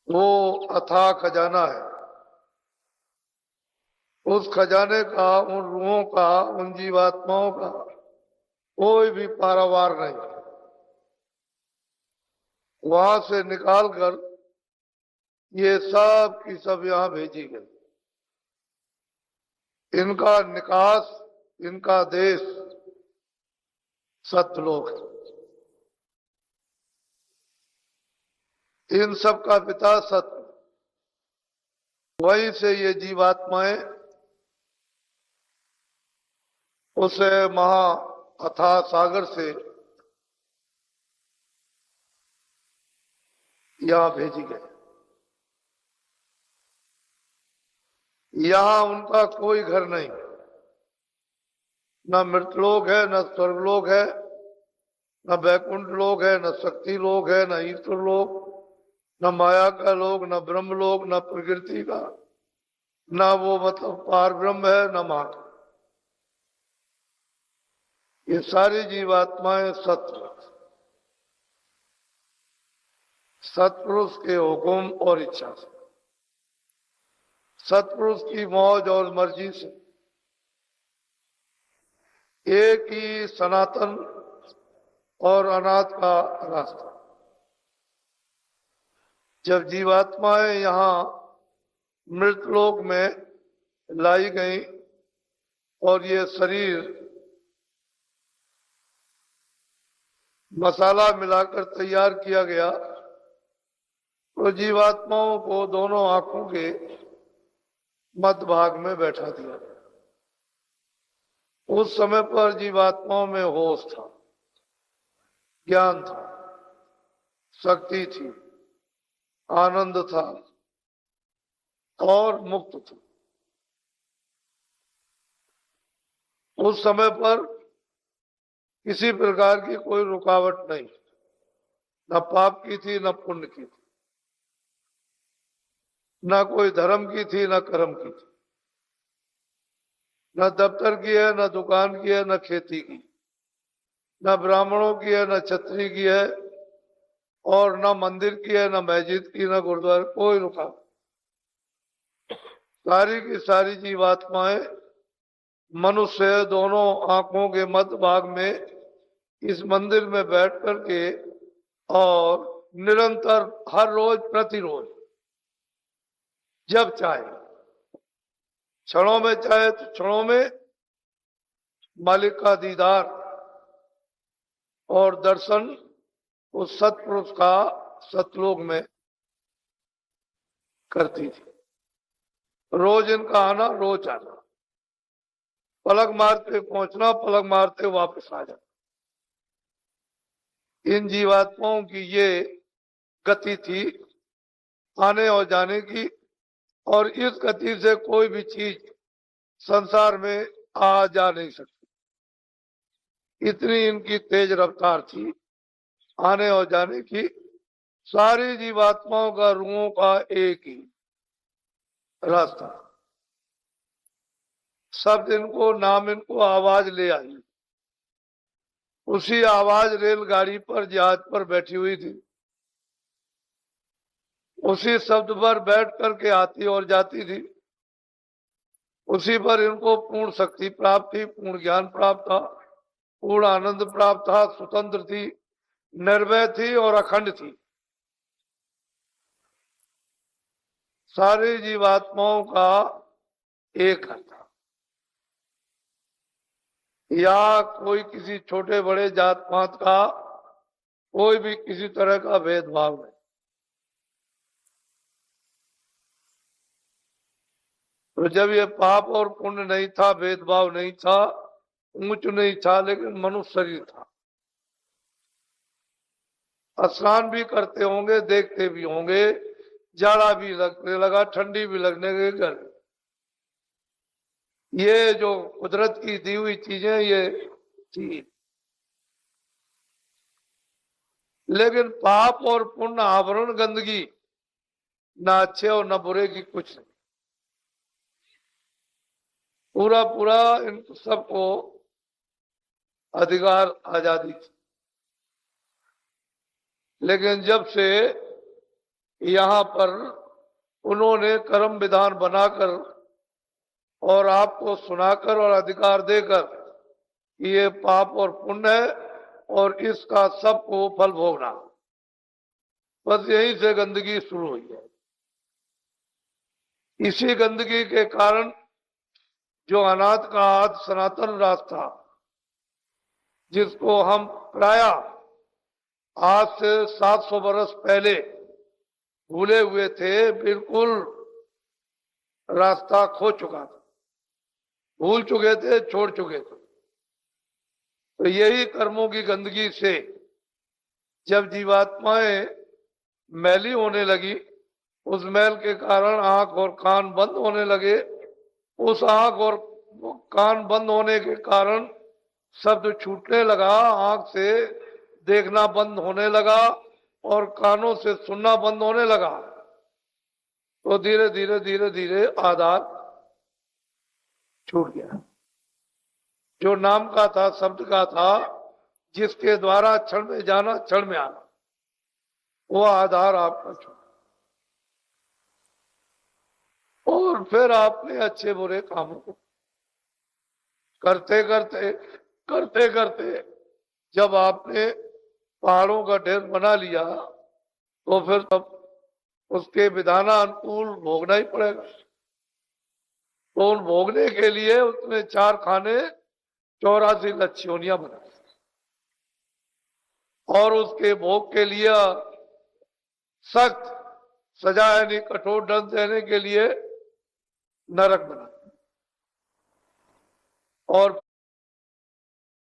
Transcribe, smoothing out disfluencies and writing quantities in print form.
वो अथाह खजाना है। उस खजाने का, उन रूहों का, उन जीवात्माओं का कोई भी पारावार नहीं। वहां से निकाल कर ये सब की सब यहां भेजी गई। इनका निकास, इनका देश सतलोक है। इन सब का पिता सत्य, वहीं से ये जीवात्माएं उस महा अथाह सागर से यहां भेजी गई। यहां उनका कोई घर नहीं, न मृतलोक है, न स्वर्गलोक है, न बैकुंठ लोक है, न शक्ति लोक है, न ईश्वर लोक, न माया का लोक, न ब्रह्म लोक, न प्रकृति का, न वो मतलब पार ब्रह्म है, न मां। ये सारी जीवात्माएं सत्य, सत्पुरुष के हुक्म और इच्छा से, सत्पुरुष की मौज और मर्जी से एक ही सनातन और अनाथ का रास्ता। जब जीवात्माएं यहां मृतलोक में लाई गई और ये शरीर मसाला मिलाकर तैयार किया गया, तो जीवात्माओं को दोनों आंखों के मध्य भाग में बैठा दिया। उस समय पर जीवात्माओं में होश था, ज्ञान था, शक्ति थी, आनंद था और मुक्त था। उस समय पर किसी प्रकार की कोई रुकावट नहीं, न पाप की थी, न पुण्य की थी, न कोई धर्म की थी, न कर्म की थी, न दफ्तर की है, न दुकान की है, न खेती की, न ब्राह्मणों की है, न क्षत्रिय की है, और न मंदिर की है, न मस्जिद की, न गुरुद्वारा, कोई रुकावट। सारी की सारी जीवात्माएं मनुष्य दोनों आंखों के मध्य भाग में इस मंदिर में बैठ करके और निरंतर हर रोज प्रतिरोज जब चाहे, क्षणों में चाहे तो क्षणों में मालिक का दीदार और दर्शन उस सत्पुरुष का सतलोक में करती थी। रोज इनका आना, रोज आना, पलक मारते पहुंचना, पलक मारते वापस आ जाना। इन जीवात्माओं की ये गति थी आने और जाने की, और इस गति से कोई भी चीज संसार में आ जा नहीं सकती। इतनी इनकी तेज रफ्तार थी आने और जाने की। सारी जीवात्माओं का, रूहों का एक ही रास्ता। शब्द इनको, नाम इनको आवाज ले आई। उसी आवाज रेलगाड़ी पर, जहाज पर बैठी हुई थी। उसी शब्द पर बैठ करके आती और जाती थी। उसी पर इनको पूर्ण शक्ति प्राप्त थी, पूर्ण ज्ञान प्राप्त था, पूर्ण आनंद प्राप्त था, स्वतंत्र थी, निर्भय थी और अखंड थी। सारी जीवात्माओं का एक था। या कोई किसी छोटे बड़े जात पात का कोई भी किसी तरह का भेदभाव नहीं। तो जब ये पाप और पुण्य नहीं था, भेदभाव नहीं था, ऊंच नहीं था, लेकिन मनुष्य शरीर था। स्नान भी करते होंगे, देखते भी होंगे, जाड़ा भी लगने लगा, ठंडी भी लगने लगी। ये जो कुदरत की दी हुई चीजें ये थी। लेकिन पाप और पुण्य, आवरण, गंदगी, ना अच्छे और न बुरे की कुछ नहीं। पूरा पूरा इन सबको अधिकार, आजादी थी। लेकिन जब से यहाँ पर उन्होंने कर्म विधान बनाकर और आपको सुनाकर और अधिकार देकर कि ये पाप और पुण्य है और इसका सबको फल भोगना। बस यहीं से गंदगी शुरू हुई है। इसी गंदगी के कारण जो अनाथ का आद सनातन रास्ता, जिसको हम प्राय आज से 700 वर्ष पहले भूले हुए थे, बिल्कुल रास्ता खो चुका था, भूल चुके थे, छोड़ चुके थे। तो यही कर्मों की गंदगी से जब जीवात्माएं मैली होने लगी, उस मैल के कारण आंख और कान बंद होने लगे। उस आंख और कान बंद होने के कारण शब्द छूटने लगा, आंख से देखना बंद होने लगा और कानों से सुनना बंद होने लगा। तो धीरे धीरे धीरे धीरे आधार छूट गया। जो नाम का था, शब्द का था, जिसके द्वारा क्षण में जाना क्षण में आना, वो आधार आपका छूट। और फिर आपने अच्छे बुरे कामों को करते करते करते करते जब आपने पहाड़ों का ढेर बना लिया, तो फिर तब उसके विधानानुकूल भोगना ही पड़ेगा। तो उन भोगने के लिए उसने 4 खाने 84 लच्छियोनियां बनाई और उसके भोग के लिए सख्त सजा यानी कठोर दंड देने के लिए नरक बना और